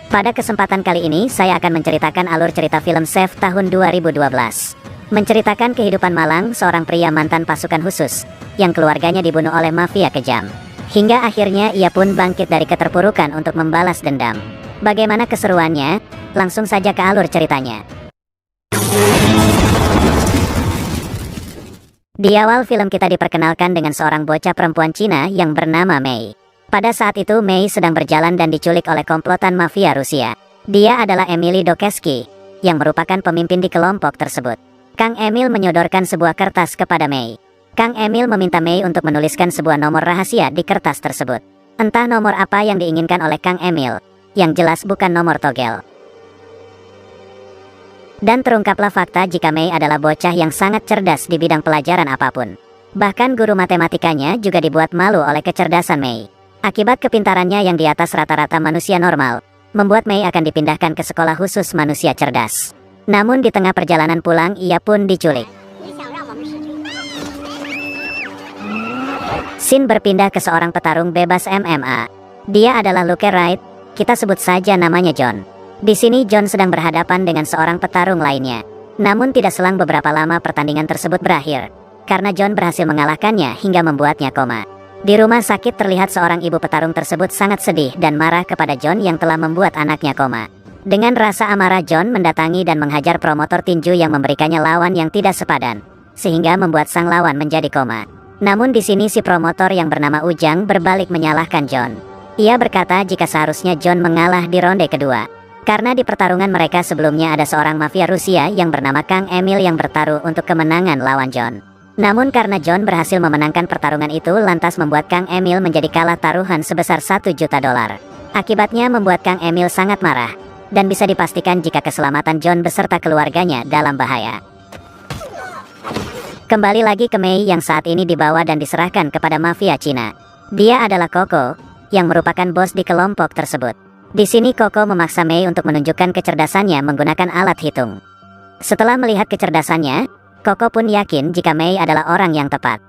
Pada kesempatan kali ini saya akan menceritakan alur cerita film Chef tahun 2012. Menceritakan kehidupan malang seorang pria mantan pasukan khusus, yang keluarganya dibunuh oleh mafia kejam. Hingga akhirnya ia pun bangkit dari keterpurukan untuk membalas dendam. Bagaimana keseruannya? Langsung saja ke alur ceritanya. Di awal film kita diperkenalkan dengan seorang bocah perempuan Cina yang bernama Mei. Pada saat itu Mei sedang berjalan dan diculik oleh komplotan mafia Rusia. Dia adalah Emily Dokeski, yang merupakan pemimpin di kelompok tersebut. Kang Emil menyodorkan sebuah kertas kepada Mei. Kang Emil meminta Mei untuk menuliskan sebuah nomor rahasia di kertas tersebut. Entah nomor apa yang diinginkan oleh Kang Emil, yang jelas bukan nomor togel. Dan terungkaplah fakta jika Mei adalah bocah yang sangat cerdas di bidang pelajaran apapun. Bahkan guru matematikanya juga dibuat malu oleh kecerdasan Mei. Akibat kepintarannya yang di atas rata-rata manusia normal, membuat Mei akan dipindahkan ke sekolah khusus manusia cerdas. Namun di tengah perjalanan pulang ia pun diculik. Scene berpindah ke seorang petarung bebas MMA. Dia adalah Luke Wright, kita sebut saja namanya John. Di sini John sedang berhadapan dengan seorang petarung lainnya. Namun tidak selang beberapa lama pertandingan tersebut berakhir, karena John berhasil mengalahkannya hingga membuatnya koma. Di rumah sakit terlihat seorang ibu petarung tersebut sangat sedih dan marah kepada John yang telah membuat anaknya koma. Dengan rasa amarah John mendatangi dan menghajar promotor tinju yang memberikannya lawan yang tidak sepadan, sehingga membuat sang lawan menjadi koma. Namun di sini si promotor yang bernama Ujang berbalik menyalahkan John. Ia berkata jika seharusnya John mengalah di ronde kedua, karena di pertarungan mereka sebelumnya ada seorang mafia Rusia yang bernama Kang Emil yang bertaruh untuk kemenangan lawan John. Namun karena John berhasil memenangkan pertarungan itu lantas membuat Kang Emil menjadi kalah taruhan sebesar $1 juta. Akibatnya membuat Kang Emil sangat marah, dan bisa dipastikan jika keselamatan John beserta keluarganya dalam bahaya. Kembali lagi ke Mei yang saat ini dibawa dan diserahkan kepada mafia Cina. Dia adalah Coco, yang merupakan bos di kelompok tersebut. Di sini Coco memaksa Mei untuk menunjukkan kecerdasannya menggunakan alat hitung. Setelah melihat kecerdasannya, Coco pun yakin jika Mei adalah orang yang tepat.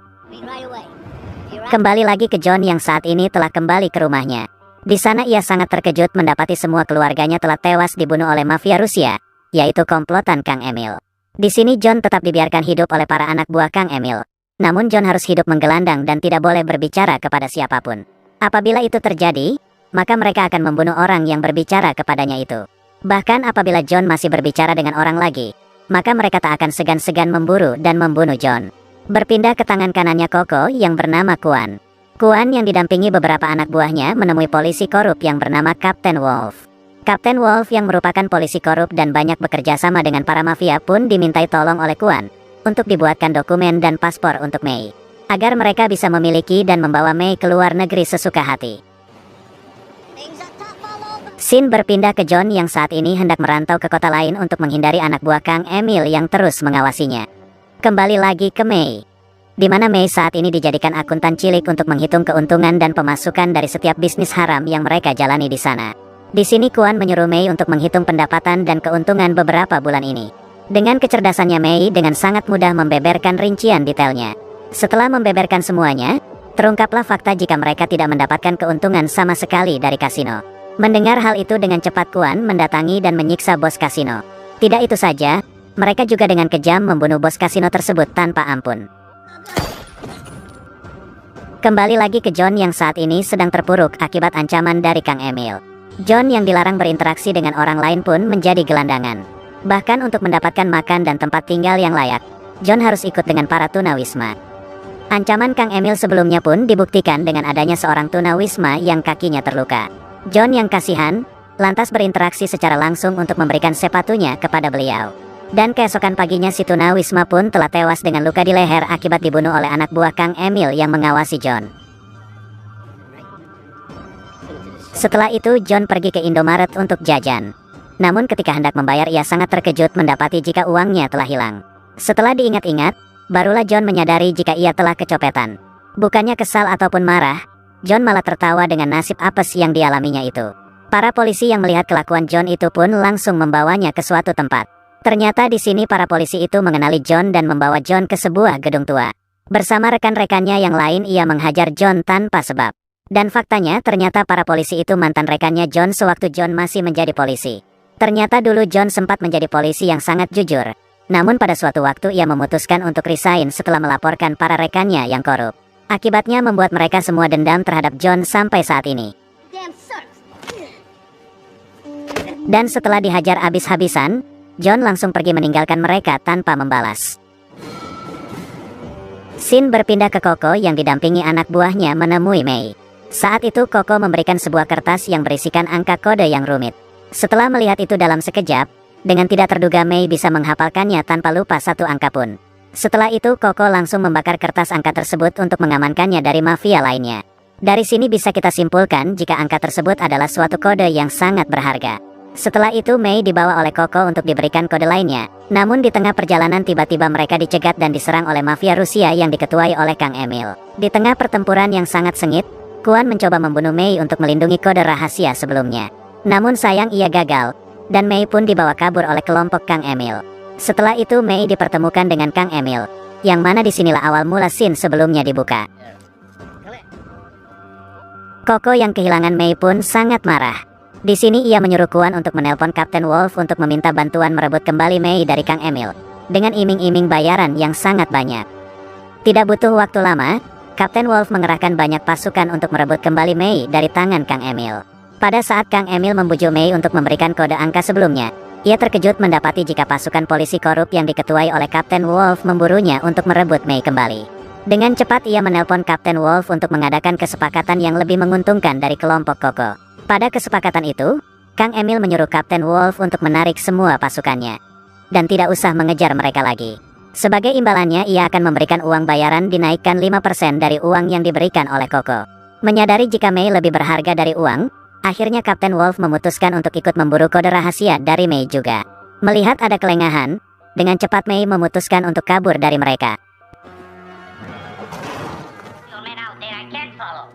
Kembali lagi ke John yang saat ini telah kembali ke rumahnya. Di sana ia sangat terkejut mendapati semua keluarganya telah tewas dibunuh oleh mafia Rusia, yaitu komplotan Kang Emil. Di sini John tetap dibiarkan hidup oleh para anak buah Kang Emil. Namun John harus hidup menggelandang dan tidak boleh berbicara kepada siapapun. Apabila itu terjadi, maka mereka akan membunuh orang yang berbicara kepadanya itu. Bahkan apabila John masih berbicara dengan orang lagi, maka mereka tak akan segan-segan memburu dan membunuh John. Berpindah ke tangan kanannya Coco yang bernama Kuan. Kuan yang didampingi beberapa anak buahnya menemui polisi korup yang bernama Kapten Wolf. Kapten Wolf yang merupakan polisi korup dan banyak bekerja sama dengan para mafia pun dimintai tolong oleh Kuan untuk dibuatkan dokumen dan paspor untuk Mei, agar mereka bisa memiliki dan membawa Mei ke luar negeri sesuka hati. Scene berpindah ke John yang saat ini hendak merantau ke kota lain untuk menghindari anak buah Kang Emil yang terus mengawasinya. Kembali lagi ke Mei, di mana Mei saat ini dijadikan akuntan cilik untuk menghitung keuntungan dan pemasukan dari setiap bisnis haram yang mereka jalani di sana. Di sini Kuan menyuruh Mei untuk menghitung pendapatan dan keuntungan beberapa bulan ini. Dengan kecerdasannya Mei dengan sangat mudah membeberkan rincian detailnya. Setelah membeberkan semuanya, terungkaplah fakta jika mereka tidak mendapatkan keuntungan sama sekali dari kasino. Mendengar hal itu dengan cepat Kuan mendatangi dan menyiksa bos kasino. Tidak itu saja, mereka juga dengan kejam membunuh bos kasino tersebut tanpa ampun. Kembali lagi ke John yang saat ini sedang terpuruk akibat ancaman dari Kang Emil. John yang dilarang berinteraksi dengan orang lain pun menjadi gelandangan. Bahkan untuk mendapatkan makan dan tempat tinggal yang layak, John harus ikut dengan para tunawisma. Ancaman Kang Emil sebelumnya pun dibuktikan dengan adanya seorang tunawisma yang kakinya terluka. John yang kasihan, lantas berinteraksi secara langsung untuk memberikan sepatunya kepada beliau. Dan keesokan paginya si tunawisma pun telah tewas dengan luka di leher akibat dibunuh oleh anak buah Kang Emil yang mengawasi John. Setelah itu John pergi ke Indomaret untuk jajan. Namun ketika hendak membayar ia sangat terkejut mendapati jika uangnya telah hilang. Setelah diingat-ingat, barulah John menyadari jika ia telah kecopetan. Bukannya kesal ataupun marah, John malah tertawa dengan nasib apes yang dialaminya itu. Para polisi yang melihat kelakuan John itu pun langsung membawanya ke suatu tempat. Ternyata di sini para polisi itu mengenali John dan membawa John ke sebuah gedung tua. Bersama rekan-rekannya yang lain ia menghajar John tanpa sebab. Dan faktanya ternyata para polisi itu mantan rekannya John sewaktu John masih menjadi polisi. Ternyata dulu John sempat menjadi polisi yang sangat jujur. Namun pada suatu waktu ia memutuskan untuk resign setelah melaporkan para rekannya yang korup. Akibatnya membuat mereka semua dendam terhadap John sampai saat ini. Dan setelah dihajar habis-habisan, John langsung pergi meninggalkan mereka tanpa membalas. Scene berpindah ke Coco yang didampingi anak buahnya menemui Mei. Saat itu Coco memberikan sebuah kertas yang berisikan angka kode yang rumit. Setelah melihat itu dalam sekejap, dengan tidak terduga Mei bisa menghafalkannya tanpa lupa satu angka pun. Setelah itu Coco langsung membakar kertas angka tersebut untuk mengamankannya dari mafia lainnya. Dari sini bisa kita simpulkan jika angka tersebut adalah suatu kode yang sangat berharga. Setelah itu Mei dibawa oleh Coco untuk diberikan kode lainnya. Namun di tengah perjalanan tiba-tiba mereka dicegat dan diserang oleh mafia Rusia yang diketuai oleh Kang Emil. Di tengah pertempuran yang sangat sengit, Kuan mencoba membunuh Mei untuk melindungi kode rahasia sebelumnya. Namun sayang ia gagal, dan Mei pun dibawa kabur oleh kelompok Kang Emil. Setelah itu Mei dipertemukan dengan Kang Emil, yang mana disinilah awal mula scene sebelumnya dibuka. Coco yang kehilangan Mei pun sangat marah. Di sini ia menyuruh Kuan untuk menelpon Kapten Wolf untuk meminta bantuan merebut kembali Mei dari Kang Emil, dengan iming-iming bayaran yang sangat banyak. Tidak butuh waktu lama, Kapten Wolf mengerahkan banyak pasukan untuk merebut kembali Mei dari tangan Kang Emil. Pada saat Kang Emil membujuk Mei untuk memberikan kode angka sebelumnya, ia terkejut mendapati jika pasukan polisi korup yang diketuai oleh Kapten Wolf memburunya untuk merebut Mei kembali. Dengan cepat ia menelpon Kapten Wolf untuk mengadakan kesepakatan yang lebih menguntungkan dari kelompok Coco. Pada kesepakatan itu, Kang Emil menyuruh Kapten Wolf untuk menarik semua pasukannya dan tidak usah mengejar mereka lagi. Sebagai imbalannya ia akan memberikan uang bayaran dinaikkan 5% dari uang yang diberikan oleh Coco. Menyadari jika Mei lebih berharga dari uang, akhirnya Kapten Wolf memutuskan untuk ikut memburu kode rahasia dari Mei juga. Melihat ada kelengahan, dengan cepat Mei memutuskan untuk kabur dari mereka.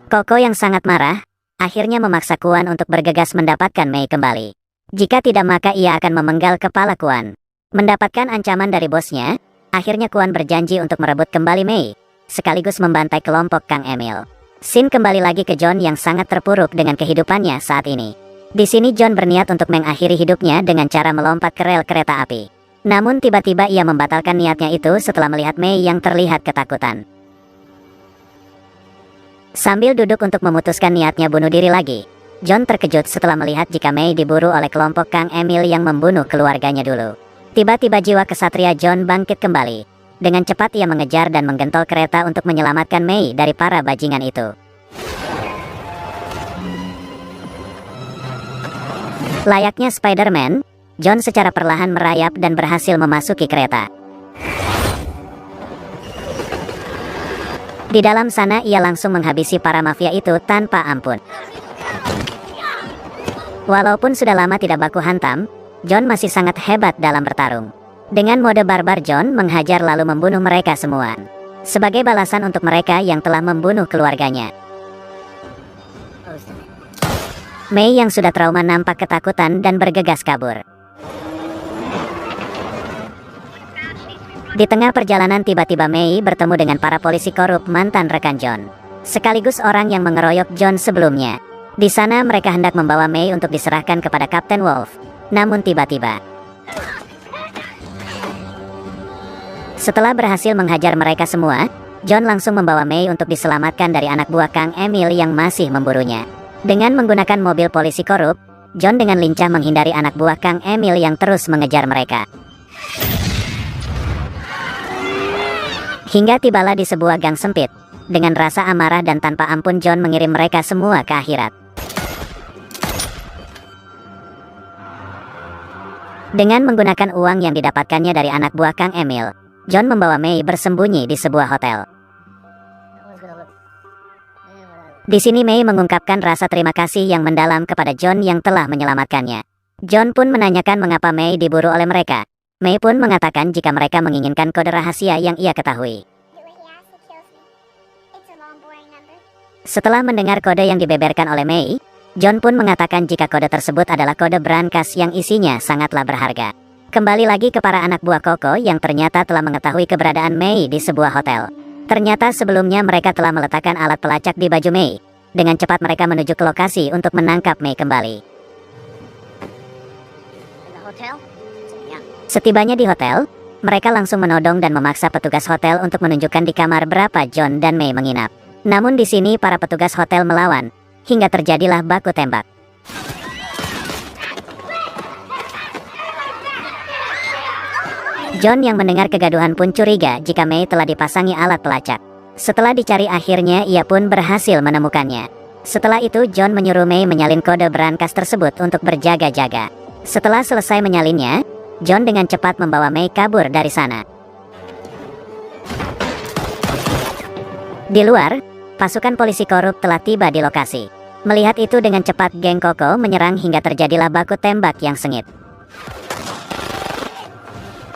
Coco yang sangat marah, akhirnya memaksa Kuan untuk bergegas mendapatkan Mei kembali. Jika tidak maka ia akan memenggal kepala Kuan. Mendapatkan ancaman dari bosnya, akhirnya Kuan berjanji untuk merebut kembali Mei, sekaligus membantai kelompok Kang Emil. Scene kembali lagi ke John yang sangat terpuruk dengan kehidupannya saat ini. Di sini John berniat untuk mengakhiri hidupnya dengan cara melompat ke rel kereta api. Namun tiba-tiba ia membatalkan niatnya itu setelah melihat Mei yang terlihat ketakutan. Sambil duduk untuk memutuskan niatnya bunuh diri lagi, John terkejut setelah melihat jika Mei diburu oleh kelompok Kang Emil yang membunuh keluarganya dulu. Tiba-tiba jiwa kesatria John bangkit kembali. Dengan cepat ia mengejar dan menggentol kereta untuk menyelamatkan Mei dari para bajingan itu. Layaknya Spider-Man, John secara perlahan merayap dan berhasil memasuki kereta. Di dalam sana ia langsung menghabisi para mafia itu tanpa ampun. Walaupun sudah lama tidak baku hantam, John masih sangat hebat dalam bertarung. Dengan mode barbar John menghajar lalu membunuh mereka semua. Sebagai balasan untuk mereka yang telah membunuh keluarganya. Mei yang sudah trauma nampak ketakutan dan bergegas kabur. Di tengah perjalanan tiba-tiba Mei bertemu dengan para polisi korup mantan rekan John, sekaligus orang yang mengeroyok John sebelumnya. Di sana mereka hendak membawa Mei untuk diserahkan kepada Kapten Wolf. Namun tiba-tiba, setelah berhasil menghajar mereka semua, John langsung membawa Mei untuk diselamatkan dari anak buah Kang Emil yang masih memburunya. Dengan menggunakan mobil polisi korup, John dengan lincah menghindari anak buah Kang Emil yang terus mengejar mereka. Hingga tibalah di sebuah gang sempit. Dengan rasa amarah dan tanpa ampun John mengirim mereka semua ke akhirat. Dengan menggunakan uang yang didapatkannya dari anak buah Kang Emil, John membawa Mei bersembunyi di sebuah hotel. Di sini Mei mengungkapkan rasa terima kasih yang mendalam kepada John yang telah menyelamatkannya. John pun menanyakan mengapa Mei diburu oleh mereka. Mei pun mengatakan jika mereka menginginkan kode rahasia yang ia ketahui. Setelah mendengar kode yang dibeberkan oleh Mei, John pun mengatakan jika kode tersebut adalah kode brankas yang isinya sangatlah berharga. Kembali lagi ke para anak buah Coco yang ternyata telah mengetahui keberadaan Mei di sebuah hotel. Ternyata sebelumnya mereka telah meletakkan alat pelacak di baju Mei. Dengan cepat mereka menuju ke lokasi untuk menangkap Mei kembali. Setibanya di hotel, mereka langsung menodong dan memaksa petugas hotel untuk menunjukkan di kamar berapa John dan Mei menginap. Namun di sini para petugas hotel melawan, hingga terjadilah baku tembak. John yang mendengar kegaduhan pun curiga jika Mei telah dipasangi alat pelacak. Setelah dicari akhirnya ia pun berhasil menemukannya. Setelah itu John menyuruh Mei menyalin kode brankas tersebut untuk berjaga-jaga. Setelah selesai menyalinnya, John dengan cepat membawa Mei kabur dari sana. Di luar, pasukan polisi korup telah tiba di lokasi. Melihat itu dengan cepat geng Koko menyerang hingga terjadilah baku tembak yang sengit.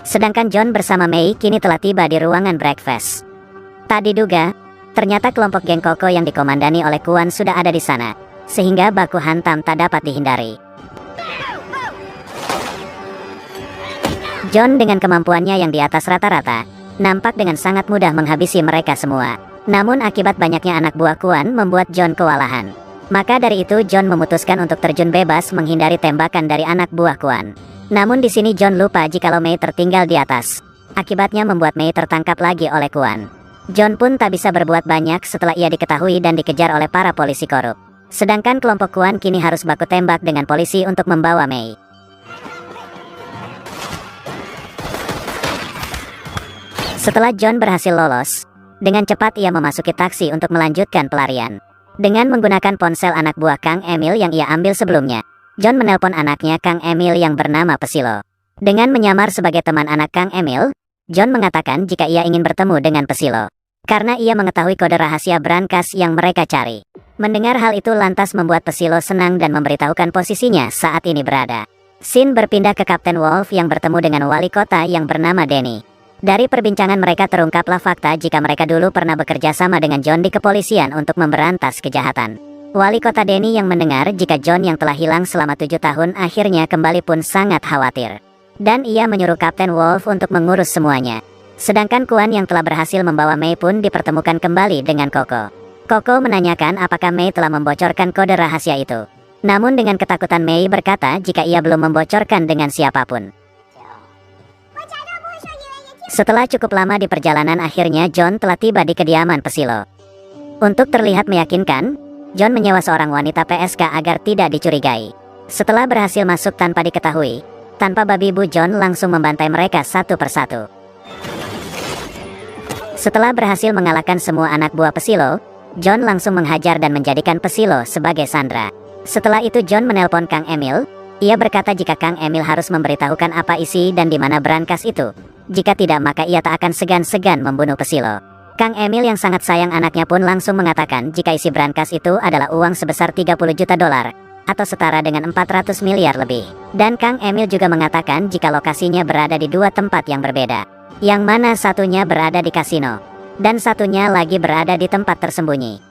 Sedangkan John bersama Mei kini telah tiba di ruangan breakfast. Tak diduga, ternyata kelompok geng Koko yang dikomandani oleh Kuan sudah ada di sana, sehingga baku hantam tak dapat dihindari. John dengan kemampuannya yang di atas rata-rata, nampak dengan sangat mudah menghabisi mereka semua. Namun akibat banyaknya anak buah Kuan membuat John kewalahan. Maka dari itu John memutuskan untuk terjun bebas menghindari tembakan dari anak buah Kuan. Namun di sini John lupa jikalau Mei tertinggal di atas. Akibatnya membuat Mei tertangkap lagi oleh Kuan. John pun tak bisa berbuat banyak setelah ia diketahui dan dikejar oleh para polisi korup. Sedangkan kelompok Kuan kini harus baku tembak dengan polisi untuk membawa Mei. Setelah John berhasil lolos, dengan cepat ia memasuki taksi untuk melanjutkan pelarian. Dengan menggunakan ponsel anak buah Kang Emil yang ia ambil sebelumnya, John menelpon anaknya Kang Emil yang bernama Pesilo. Dengan menyamar sebagai teman anak Kang Emil, John mengatakan jika ia ingin bertemu dengan Pesilo. Karena ia mengetahui kode rahasia brankas yang mereka cari. Mendengar hal itu lantas membuat Pesilo senang dan memberitahukan posisinya saat ini berada. Scene berpindah ke Kapten Wolf yang bertemu dengan wali kota yang bernama Denny. Dari perbincangan mereka terungkaplah fakta jika mereka dulu pernah bekerja sama dengan John di kepolisian untuk memberantas kejahatan. Wali kota Denny yang mendengar jika John yang telah hilang selama 7 tahun akhirnya kembali pun sangat khawatir. Dan ia menyuruh Kapten Wolf untuk mengurus semuanya. Sedangkan Kuan yang telah berhasil membawa Mei pun dipertemukan kembali dengan Koko. Koko menanyakan apakah Mei telah membocorkan kode rahasia itu. Namun dengan ketakutan Mei berkata jika ia belum membocorkan dengan siapapun. Setelah cukup lama di perjalanan akhirnya John telah tiba di kediaman Pesilo. Untuk terlihat meyakinkan, John menyewa seorang wanita PSK agar tidak dicurigai. Setelah berhasil masuk tanpa diketahui, tanpa babi bu John langsung membantai mereka satu persatu. Setelah berhasil mengalahkan semua anak buah Pesilo, John langsung menghajar dan menjadikan Pesilo sebagai sandera. Setelah itu John menelpon Kang Emil. Ia berkata jika Kang Emil harus memberitahukan apa isi dan di mana brankas itu. Jika tidak maka ia tak akan segan-segan membunuh Pesilo. Kang Emil yang sangat sayang anaknya pun langsung mengatakan jika isi brankas itu adalah uang sebesar 30 juta dolar, atau setara dengan 400 miliar lebih. Dan Kang Emil juga mengatakan jika lokasinya berada di 2 tempat yang berbeda. Yang mana satunya berada di kasino, dan satunya lagi berada di tempat tersembunyi.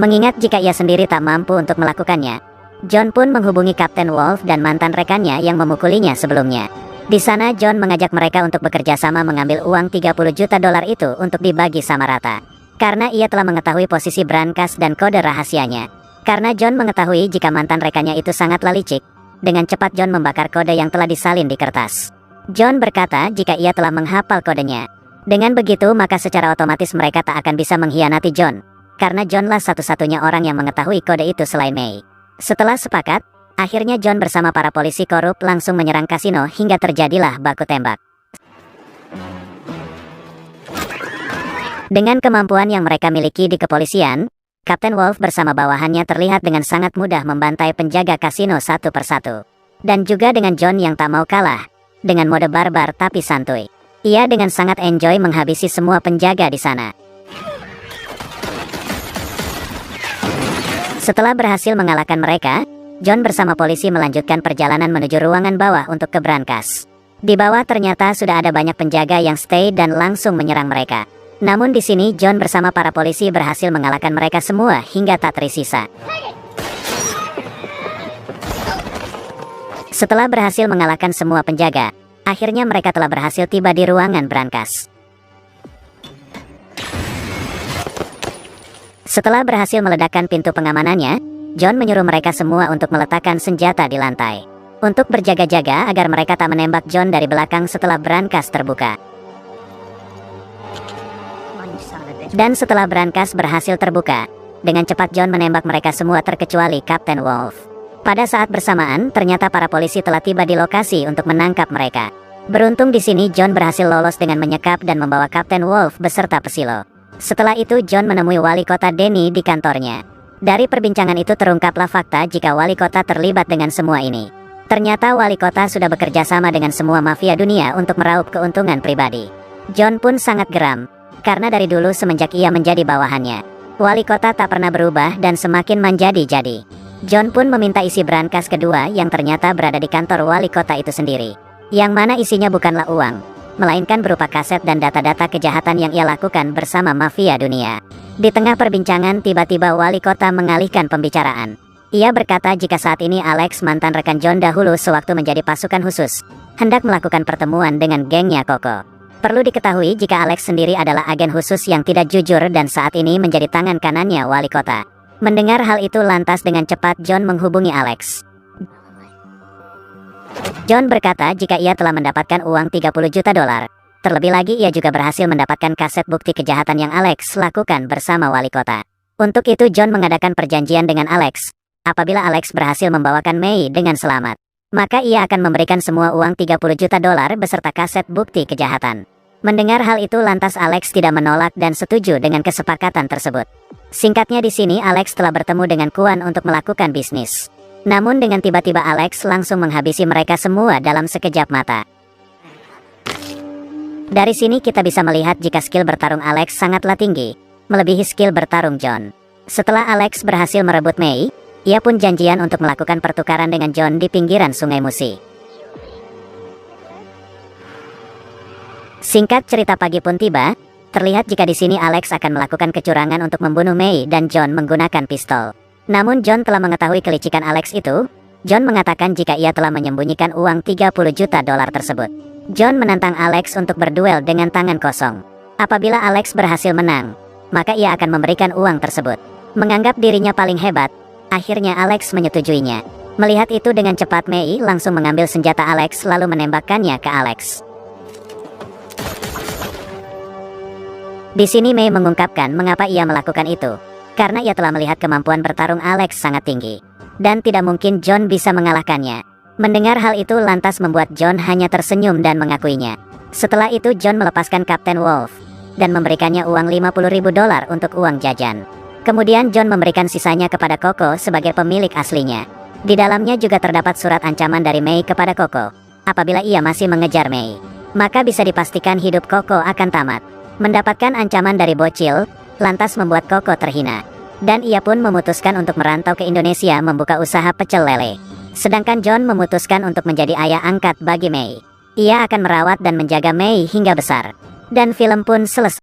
Mengingat jika ia sendiri tak mampu untuk melakukannya, John pun menghubungi Kapten Wolf dan mantan rekannya yang memukulinya sebelumnya. Di sana John mengajak mereka untuk bekerja sama mengambil uang 30 juta dolar itu untuk dibagi sama rata. Karena ia telah mengetahui posisi brankas dan kode rahasianya. Karena John mengetahui jika mantan rekannya itu sangatlah licik, dengan cepat John membakar kode yang telah disalin di kertas. John berkata jika ia telah menghafal kodenya. Dengan begitu maka secara otomatis mereka tak akan bisa mengkhianati John. Karena Johnlah satu-satunya orang yang mengetahui kode itu selain Mei. Setelah sepakat, akhirnya John bersama para polisi korup langsung menyerang kasino hingga terjadilah baku tembak. Dengan kemampuan yang mereka miliki di kepolisian, Kapten Wolf bersama bawahannya terlihat dengan sangat mudah membantai penjaga kasino satu persatu. Dan juga dengan John yang tak mau kalah, dengan mode barbar tapi santuy. Ia dengan sangat enjoy menghabisi semua penjaga di sana. Setelah berhasil mengalahkan mereka, John bersama polisi melanjutkan perjalanan menuju ruangan bawah untuk ke brankas. Di bawah ternyata sudah ada banyak penjaga yang stay dan langsung menyerang mereka. Namun di sini John bersama para polisi berhasil mengalahkan mereka semua hingga tak tersisa. Setelah berhasil mengalahkan semua penjaga, akhirnya mereka telah berhasil tiba di ruangan brankas. Setelah berhasil meledakkan pintu pengamanannya, John menyuruh mereka semua untuk meletakkan senjata di lantai, untuk berjaga-jaga agar mereka tak menembak John dari belakang setelah brankas terbuka. Dan setelah brankas berhasil terbuka, dengan cepat John menembak mereka semua terkecuali Kapten Wolf. Pada saat bersamaan, ternyata para polisi telah tiba di lokasi untuk menangkap mereka. Beruntung di sini John berhasil lolos dengan menyekap dan membawa Kapten Wolf beserta Pesilo. Setelah itu John menemui wali kota Denny di kantornya. Dari perbincangan itu terungkaplah fakta jika wali kota terlibat dengan semua ini. Ternyata wali kota sudah bekerja sama dengan semua mafia dunia untuk meraup keuntungan pribadi. John pun sangat geram, karena dari dulu semenjak ia menjadi bawahannya, wali kota tak pernah berubah dan semakin menjadi-jadi. John pun meminta isi brankas kedua yang ternyata berada di kantor wali kota itu sendiri, yang mana isinya bukanlah uang, melainkan berupa kaset dan data-data kejahatan yang ia lakukan bersama mafia dunia. Di tengah perbincangan tiba-tiba wali kota mengalihkan pembicaraan. Ia berkata jika saat ini Alex, mantan rekan John dahulu sewaktu menjadi pasukan khusus, hendak melakukan pertemuan dengan gengnya Koko. Perlu diketahui jika Alex sendiri adalah agen khusus yang tidak jujur dan saat ini menjadi tangan kanannya wali kota. Mendengar hal itu lantas dengan cepat John menghubungi Alex. John berkata jika ia telah mendapatkan uang $30 juta. Terlebih lagi ia juga berhasil mendapatkan kaset bukti kejahatan yang Alex lakukan bersama wali kota. Untuk itu John mengadakan perjanjian dengan Alex. Apabila Alex berhasil membawakan Mei dengan selamat, maka ia akan memberikan semua uang $30 juta beserta kaset bukti kejahatan. Mendengar hal itu lantas Alex tidak menolak dan setuju dengan kesepakatan tersebut. Singkatnya di sini Alex telah bertemu dengan Kuan untuk melakukan bisnis. Namun dengan tiba-tiba Alex langsung menghabisi mereka semua dalam sekejap mata. Dari sini kita bisa melihat jika skill bertarung Alex sangatlah tinggi, melebihi skill bertarung John. Setelah Alex berhasil merebut Mei, ia pun janjian untuk melakukan pertukaran dengan John di pinggiran Sungai Musi. Singkat cerita pagi pun tiba, terlihat jika di sini Alex akan melakukan kecurangan untuk membunuh Mei dan John menggunakan pistol. Namun John telah mengetahui kelicikan Alex itu. John mengatakan jika ia telah menyembunyikan uang $30 juta tersebut. John menantang Alex untuk berduel dengan tangan kosong. Apabila Alex berhasil menang, maka ia akan memberikan uang tersebut. Menganggap dirinya paling hebat, akhirnya Alex menyetujuinya. Melihat itu dengan cepat Mei langsung mengambil senjata Alex lalu menembakkannya ke Alex. Di sini Mei mengungkapkan mengapa ia melakukan itu. Karena ia telah melihat kemampuan bertarung Alex sangat tinggi, dan tidak mungkin John bisa mengalahkannya. Mendengar hal itu lantas membuat John hanya tersenyum dan mengakuinya. Setelah itu John melepaskan Kapten Wolf, dan memberikannya uang $50.000 untuk uang jajan. Kemudian John memberikan sisanya kepada Koko sebagai pemilik aslinya. Di dalamnya juga terdapat surat ancaman dari Mei kepada Koko. Apabila ia masih mengejar Mei, maka bisa dipastikan hidup Koko akan tamat. Mendapatkan ancaman dari bocil, lantas membuat Koko terhina. Dan ia pun memutuskan untuk merantau ke Indonesia membuka usaha pecel lele. Sedangkan John memutuskan untuk menjadi ayah angkat bagi Mei. Ia akan merawat dan menjaga Mei hingga besar. Dan film pun selesai.